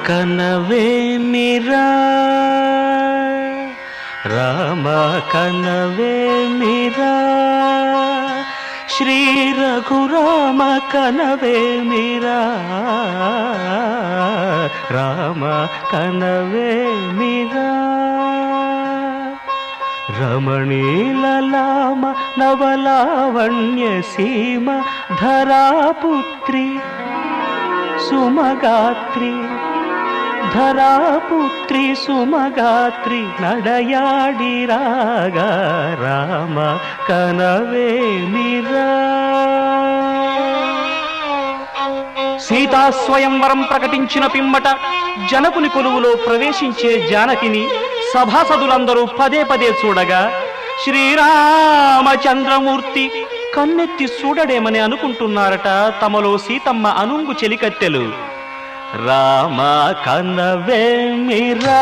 కనవేమిరా రామ కనవేమిరా శ్రీ రఘురామ కనవేమిరా రామ కనవేమిరా రమణీలలామ నవలావణ్య సీమ ధరాపుత్రి సుమగాత్రి ధరాపుత్రి సుమగాత్రి నడయాడి రాగా రామ కనవేమిరా సీతా స్వయంవరం ప్రకటించిన పిమ్మట జనకుని కొలువులో ప్రవేశించే జానకిని సభాసదులందరూ పదే పదే చూడగా శ్రీరామచంద్రమూర్తి కన్నెత్తి చూడడేమని అనుకుంటున్నారట తమలో సీతమ్మ అనుంగు చెలికత్తెలు. రామ కనవేమిరా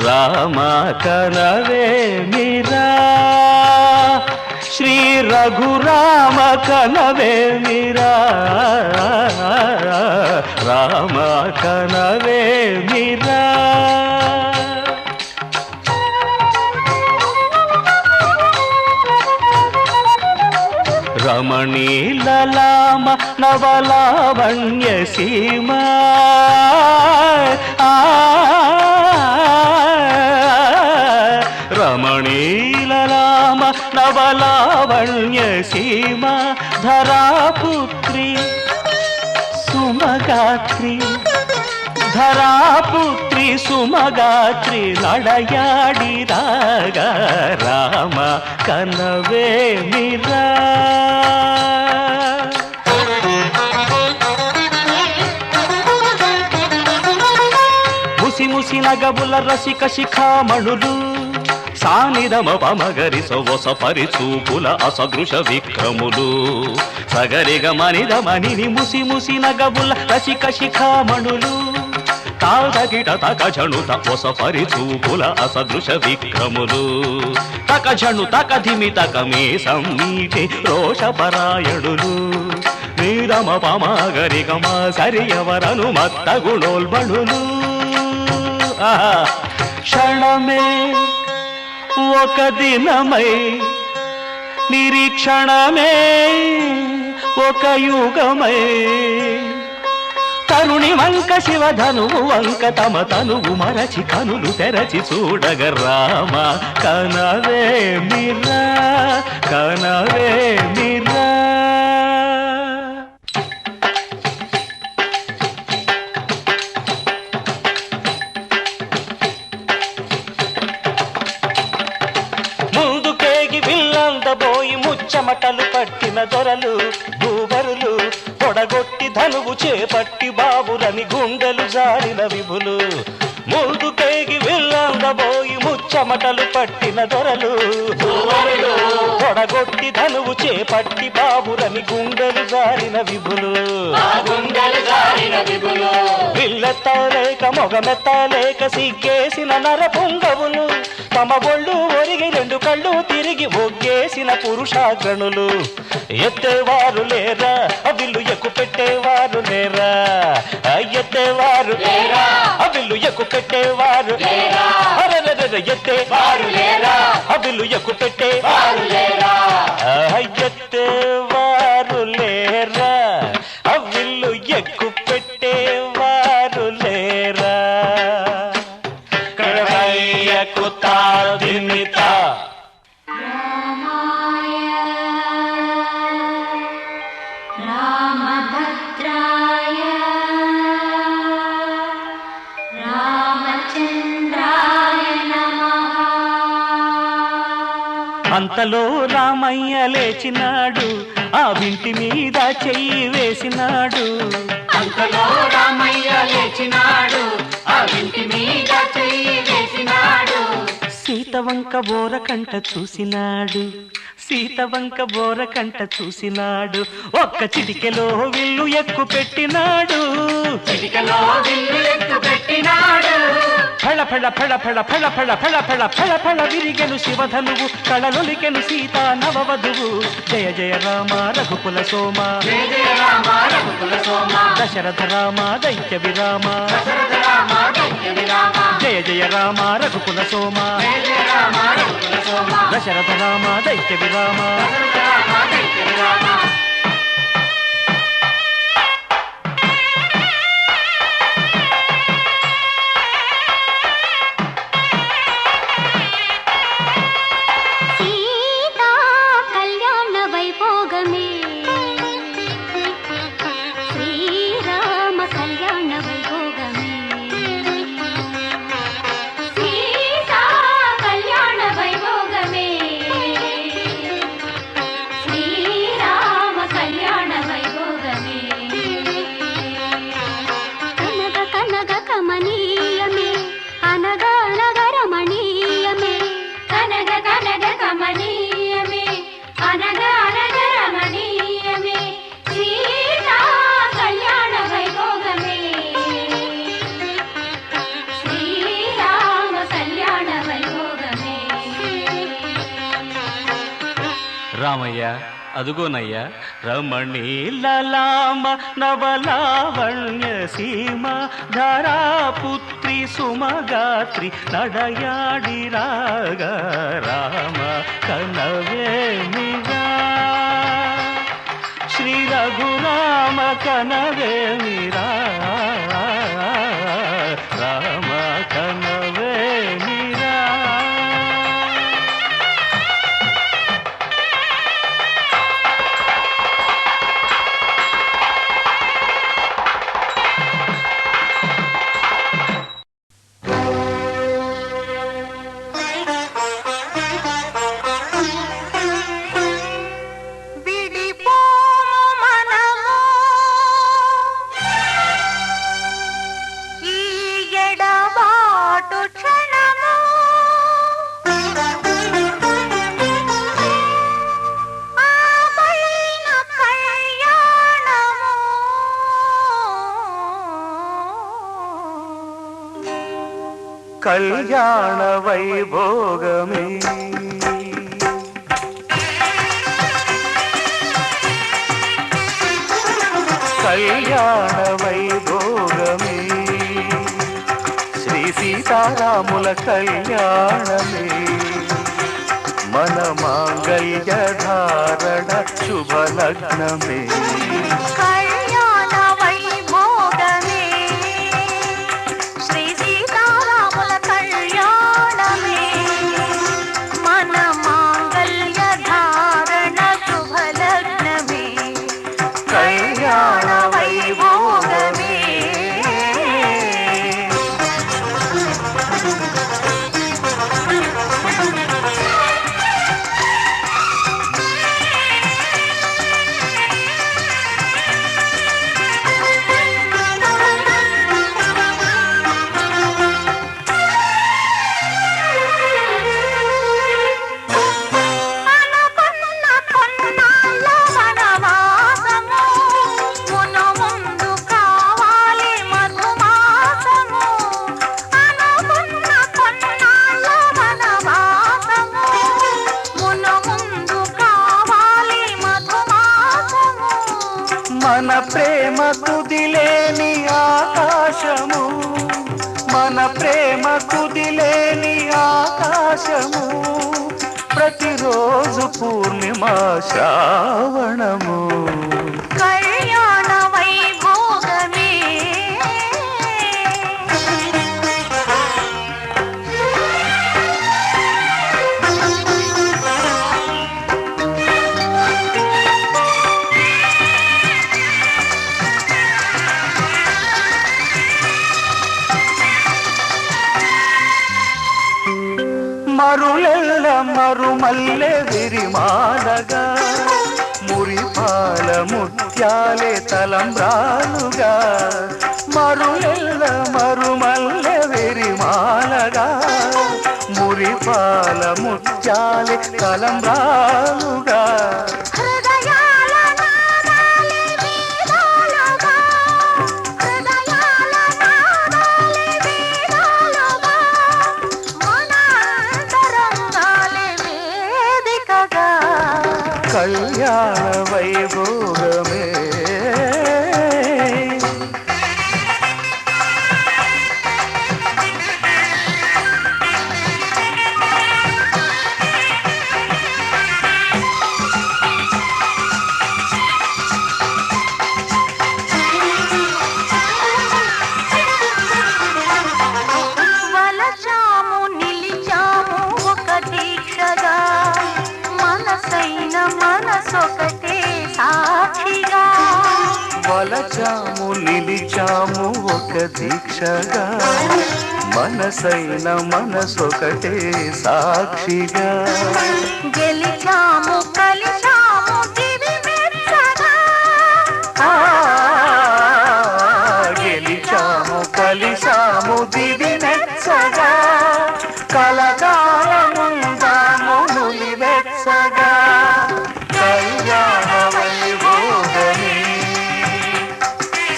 రామ కనవేమిరా శ్రీ రఘురామ కనవేమిరా రామ కనవేమిరా రమణీలలామ నవలావణ్య సీమ రమణీలలామ నవలావణ్య సీమ ధరాపుత్రి సుమగాత్రి ధరాపుత్రి సుమగాత్రి నడయాడి రాగా రామ కనవేమిరా ముసి ముసి నగబుల రసిక శిఖామణులు సానిదమ పమగరి సొవస పరిచూపుల అసదృశ విక్రములు సగరిగ మనిదమని ముసి ముసి నగబుల రసిక శిఖామణులు తాదగిట తకజణు తపొస పరిచూపుల అసదృశ విక్రములు తకజణు తకధిమి తకమే సమ్మీటి రోషపరాయణులు నీరమ పమగరి గమ సరియవరను మత్త గుణోల్బణులు క్షణమే ఒక దినమై నిరీక్షణమే ఒక యుగమై తరుణి వంక శివధనువు వంక తమ తనువు మరచి కనులు తెరచి చూడగ రామ కనవేమిరా కనవేమిరా ముందుకేగి విల్లందబోయి ముచ్చమటలు పట్టిన దొరలు భూవరులు పొడగొట్టి ధనువు చేపట్టి బాబురని గుండెలు జారిన విభులు ముందుకేగి విల్లందబోయి ముచ్చమటలు పట్టిన దొరలు పొడగొట్టి ధనువు చేపట్టి బాబురని గుండెలు జారిన విభులు విల్లెత్తలేక మొగమెత్తలేక సిగ్గేసిన నర పొంగవులు తమ ఒళ్ళు ఒరిగి రెండు కళ్ళు తిరిగి ఒగ్గేసిన పురుషాగ్రణులు ఎత్తేవారు లేరా అవిల్లు ఎక్కు పెట్టేవారు లేరా ఎత్తేవారు లేరా అవిల్లు ఎక్కు పెట్టేవారు ఎత్తేవారు లేరా అవిల్లు ఎక్కు పెట్టేవారు లేరా ఎత్తేవారు లేరా అవిల్లు ఎక్కు పెట్టేవారు లేరా కడవయ్యకు తాదిమిత అంతలో రామయ్య లేచినాడు ఆ వింటి మీద చెయ్యి వేసినాడు అంతలో రామయ్య లేచినాడు ఆ వింటి మీద చెయ్యి వేసినాడు సీతవంక బోరకంట చూసినాడు సీతవంక బోరకంట చూసినాడు ఒక్క చిటికెలో విల్లు ఎక్కు పెట్టినాడు చిటికెలో విల్లు ఎక్కు పెట్టినాడు ఫళ ఫెళ ఫెళ ఫెళ ఫెళ ఫెళ ఫెళ ఫెళ ఫెళ ఫెళ విరిగెను శివధనువు కళలొలికెను సీతా నవవధువు జయ జయ రామ రఘుకుల సోమ జయ జయ రామ రఘుకుల సోమ దశరథ రామ దైత్య విరామ దశరథ రామ దైత్య విరామ జయ జయ రామ రఘుకుల సోమ జయ జయ రామ రఘుకుల సోమ దశరథ రామ దైత్య విరామ దశరథ రామ దైత్య విరామ రామయ్య అదుగోనయ్యా రమణీలలామ నవలావణ్య సీమ ధరాపుత్రి సుమగాత్రి నడయాడి రాగా రామ కనవేమిరా శ్రీ రఘురామ కనవేమిరా రామ కనవేమిరా కళ్యాణ వైభోగమే కళ్యాణ వైభోగమే శ్రీ సీతారాముల కళ్యాణమే మన మాంగళ్య ధారణ శుభలగ్నమే మన ప్రేమ కుదిలేని ఆకాశము మన ప్రేమ కుదిలేని ఆకాశము ప్రతిరోజు పూర్ణిమ శ్రావణము కళ్యాణ వైభోగమే మరులెల్ల మరుమల్లె విరిమాలగా మురిపాల ముత్యాలే తలంబ్రాలుగా మరులెల్ల మరుమల్లె విరిమాలగా మురిపాల ముత్యాలే తలంబ్రాలుగా కళ్యాణ వైభోగమే వలచాము నిలిచాము ఒక దీక్షగా మనసైన మనసొకటే సాక్షిగా వలచాము నిలిచాము ఒక దీక్షగా మనసైన మనసొకటే సాక్షిగా గెలిచాము కలిచాము దివి మెచ్చగా గెలిచాము కలిసాము దివి మెచ్చగా కలకాలముందాము నులి వెచ్చగా కళ్యాణ వైభోగమే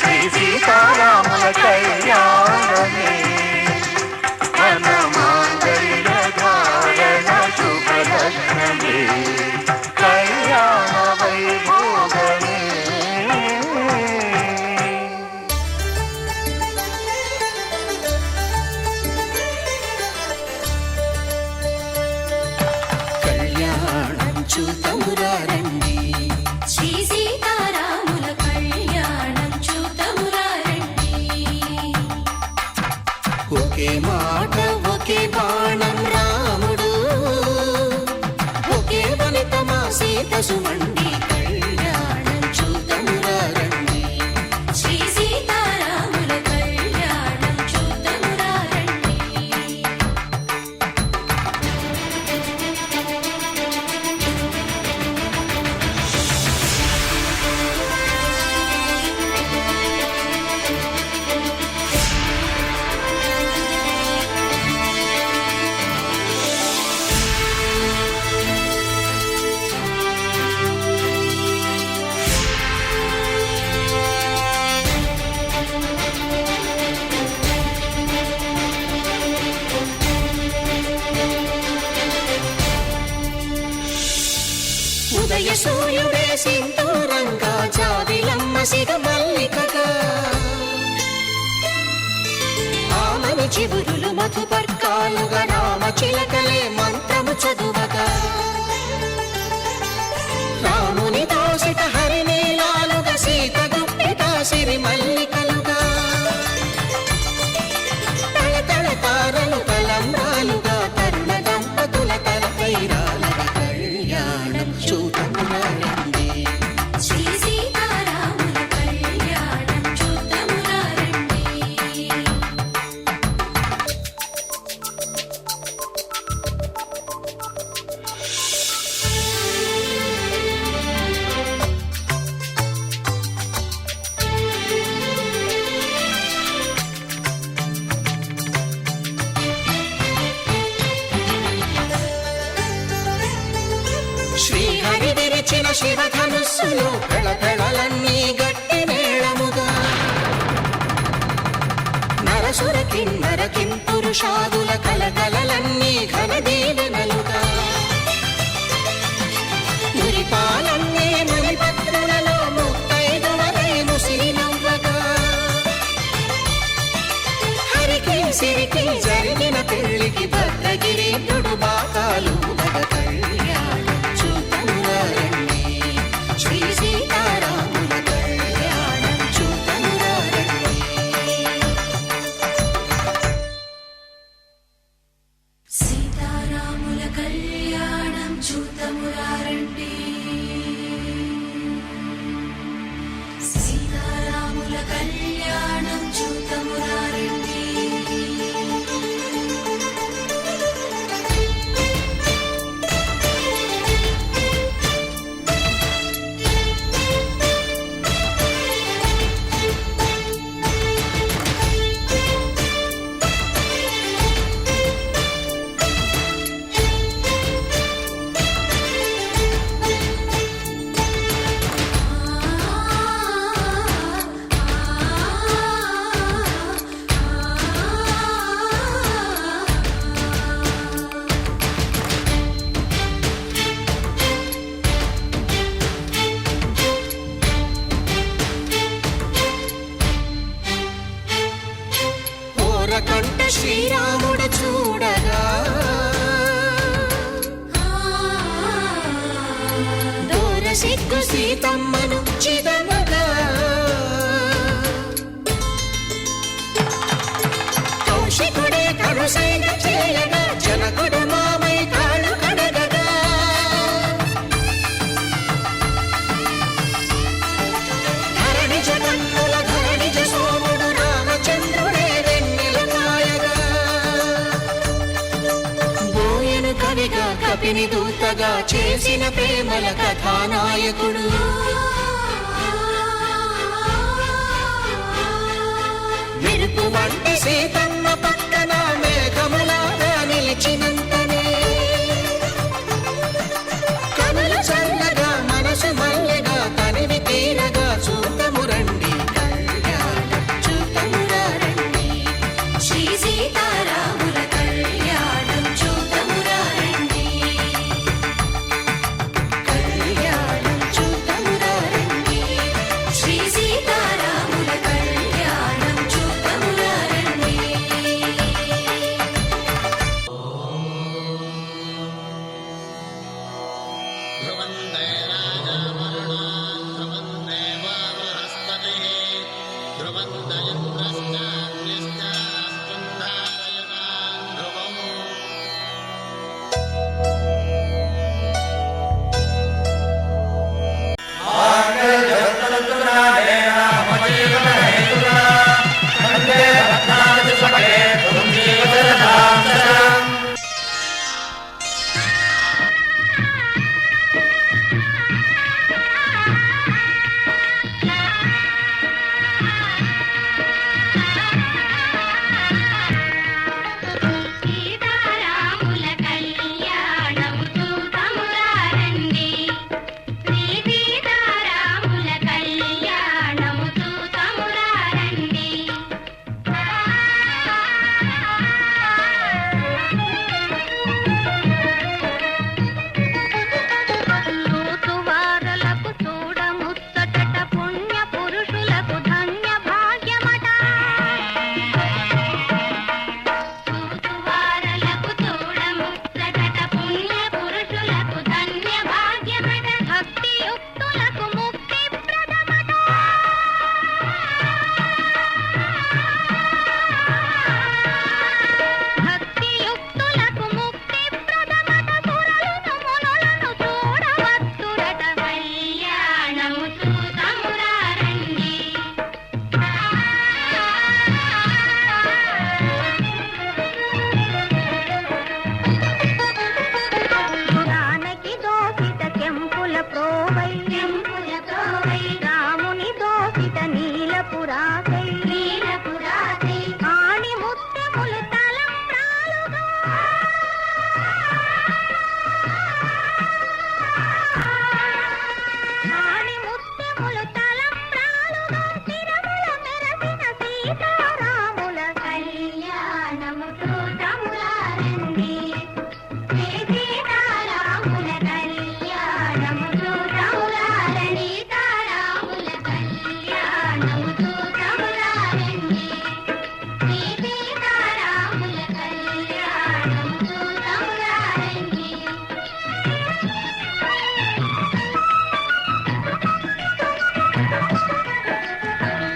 శ్రీ సీతారాముల కళ్యాణమే మన మాంగళ్య ధారణ శుభలగ్నమే కళ్యాణ వైభోగమే కళ్యాణం చూతమురారండి శ్రీ సీతారాముల కళ్యాణం చూతమురారండి ఒకే మాట ఒకే బాణం రాముడు ఒకే వనిత మా సీత సుమండి కళ్యాణం చూతమురారండి శ్రీ సీతారాముల కళ్యాణం చూతమురారండి ఉదయ సూర్యుడే సింధూరంగా జాబిలమ్మ సిగ మల్లికగా ఆమని చివురులు మధుపర్కాలుగా రామ చిలకలే మంత్రము చదువగా రాముని దోసిట హరినీలాలుగా సీత గుప్పిట సిరి మల్లికలుగా తళతళ తారలు తలంబ్రాలుగా తరుణ దంపతుల తలపైరాలుగా కళ్యాణం చూతమురారండి శ్రీ సీతారాముల కళ్యాణం చూతమురారండి శ్రీహరి విరిచిన శివధనుస్సులు పెళపెళలన్నీ గట్టి మేళముగా నరసుర కిన్నర కింపురుషాదుల కలకలలన్నీ ఘన దీవెనలుగా మురిపాలన్నీ మునిపత్రులలో ముత్తైదువరై ముసిరి నవ్వగా హరికి సిరికి జరిగిన పెళ్లికి భద్రగిరీంద్రుడు బాకాలు కళ్యాణం చూతమురారండి శ్రీ సీతారాముల కళ్యాణం చూతమురారండి సీతారాముల కళ్యాణం చూతమురారండి సీతారాముల కళ్యాణం చూతమురారండి కంట శ్రీరాముడు చూడగా దూర సిగ్గు సీతమ్మను చిదమగా కౌశికుడే కరుసైన చేయగా జనకుడు మామై కాళ్ళు కడగగా ధరణి జగన్నుల ధరణి సోముడు రామచంద్రుడే వెన్నెల కాయగా బోయను కవిగా కపిని దూతగా చేసిన ప్రేమల కథానాయకుడు మెరుపు వంటి సీతమ్మ పక్కన మేఘములాగా నిలిచినంతనే కనులు చల్లగా మనసు మల్లెగా తనివి తీరగా చూతము రండి కళ్యాణం చూతమురా రండి శ్రీ సీతారాముల కళ్యాణం చూతమురా రండి కళ్యాణం చూతమురా రండి శ్రీ సీతారాముల కళ్యాణం చూతమురా రండి సీతారాముల కళ్యాణం చూతమురా రండి శ్రీ సీతారాముల కళ్యాణం చూతమురా రండి చూతువారలకు చూడముచ్చటట పుణ్య పురుషులకు ధన్య భాగ్యమట చూతువారలకు చూడముచ్చటట పుణ్య పురుషులకు ధన్య భాగ్యమట భక్తియుక్తులకు ముక్తి ప్రదమట భక్తియుక్తులకు ముక్తి ప్రదమట సురలును మునులను చూడవత్తురట కళ్యాణము చూతమురా రండి జానకి దోసిట కెంపుల ప్రోవై రాముని దోసిట నీలపురాకై ఆణి ముత్యములు తలంబ్రాలుగా ఆణి ముత్యములు తలంబ్రాలుగా తిరముల మెరసిన సీతారాముల కళ్యాణము చూతమురా రండి శ్రీ సీతారాముల కళ్యాణము చూతమురా రండి సీతారాముల కళ్యాణము చూతమురా రండి శ్రీ సీతారాముల కళ్యాణము చూతమురా రండి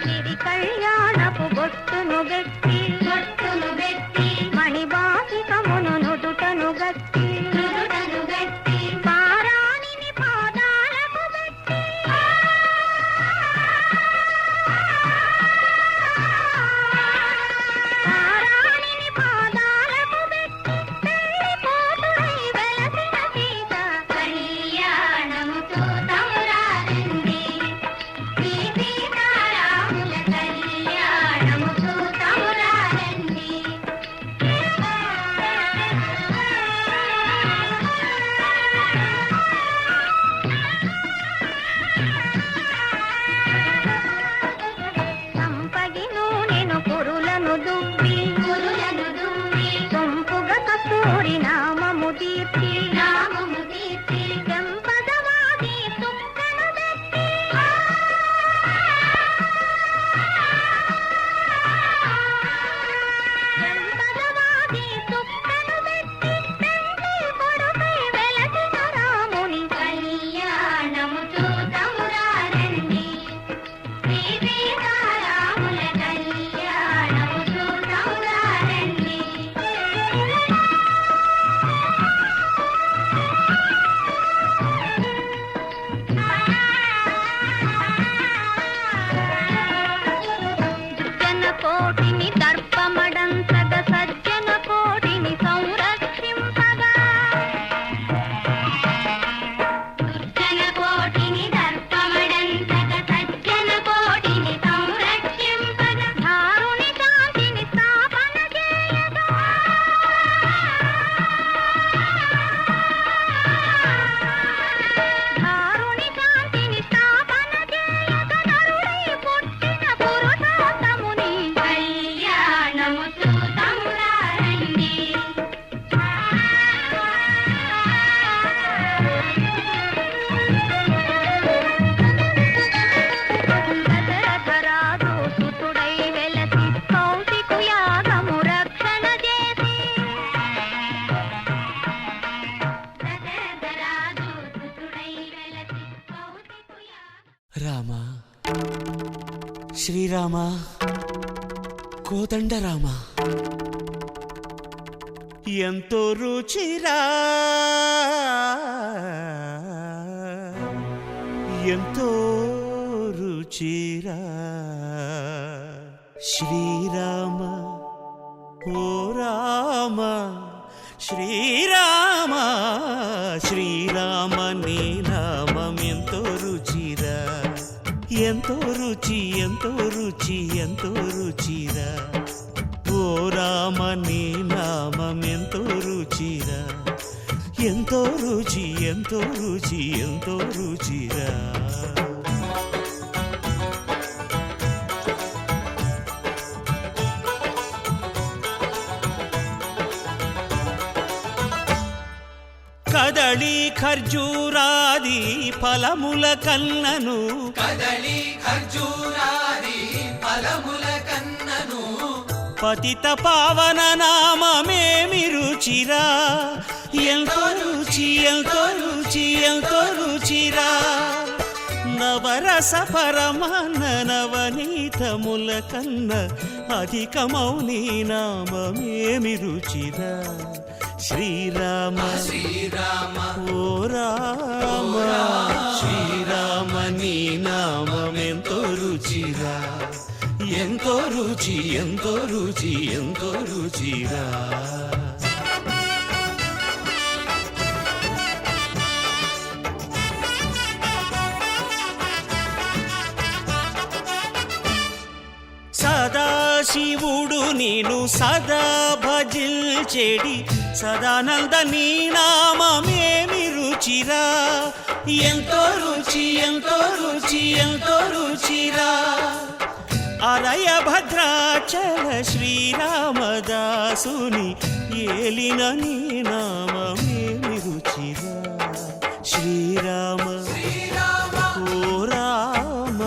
సిరి కళ్యాణపు బొట్టును గట్టి మణిబాసికమును నుదుటను గట్టి పారాణిని పాదాలకు గట్టి పారాణిని పాదాలకు గట్టి పెళ్లిపోతుడై వెలసిన సీత కళ్యాణము చూతమురా రండి శ్రీ సీతారాముల కళ్యాణము చూతమురా కోటిని దర్పమడంతగ సజ్జన కోటిని సంరక్షింపగా దుర్జన కోటిని దర్పమడంతగ సజ్జన కోటిని సంరక్షింపగా ధారుని శాంతిని స్థాపన చేయగా ధారుని శాంతిని స్థాపన చేయగా నరుడై పుట్టిన పురుషోత్తముని కళ్యాణము చూతమురారండి. దశరథరాజు సుతుడై వెలసి కౌశికు యాగము రక్షణ చేసి దశరథరాజు సుతుడై వెలసి కౌశికు యాగము రామ శ్రీరామ కోదండ రామ ఎంతో రుచిరా ఎంతో రుచిరా శ్రీరామ ఓ రామ శ్రీరామ శ్రీరామ నీ నామం ఎంతో రుచిరా ఎంతో రుచి ఎంతో రుచి ఎంతో రుచిరా ఓ రామ నీ నామం ఎంతో రుచిరా ఎంతో రుచి ఎంతో రుచి ఎంతో రుచిరా కదళి ఖర్జూరాది ఫలముల కన్నను కదలి ఖర్జూరాది ఫలముల కన్నను పతిత పావన నామమేమి రుచిరా ఎంతో రుచి ఎంతో రుచి ఎంతో రుచిరా నవరస పరమాన్న నవనీతముల కన్న అధికమౌని నామమేమి రుచిరా శ్రీరామ శ్రీరామ ఓ రామ శ్రీరామ నీ నామం ఎంతో రుచిరా ఎంతో రుచి ఎంతో రుచి ఎంతో రుచిరా సదాశివుడు నేను సదా భజిల్చెడి సదానంద నీ నామమేమి రుచిరా ఎంతో రుచి ఎంతో రుచి ఎంతో రుచిరా అరయ భద్రాచల శ్రీరామదాసుని ఏలిన నీ నామమేమి రుచిరా శ్రీరామ ఓ రామ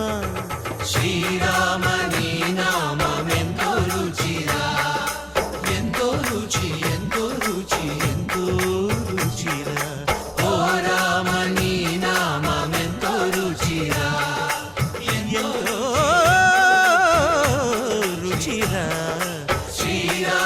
శ్రీరామ నీ నామం ఎంతో రుచిరా ఎంతో రుచి ఎంతో రుచి ఎంతో రుచిరా ఓ రామ నీ నామం ఎంతో రుచిరా ఎంతో రుచిరా శ్రీరామ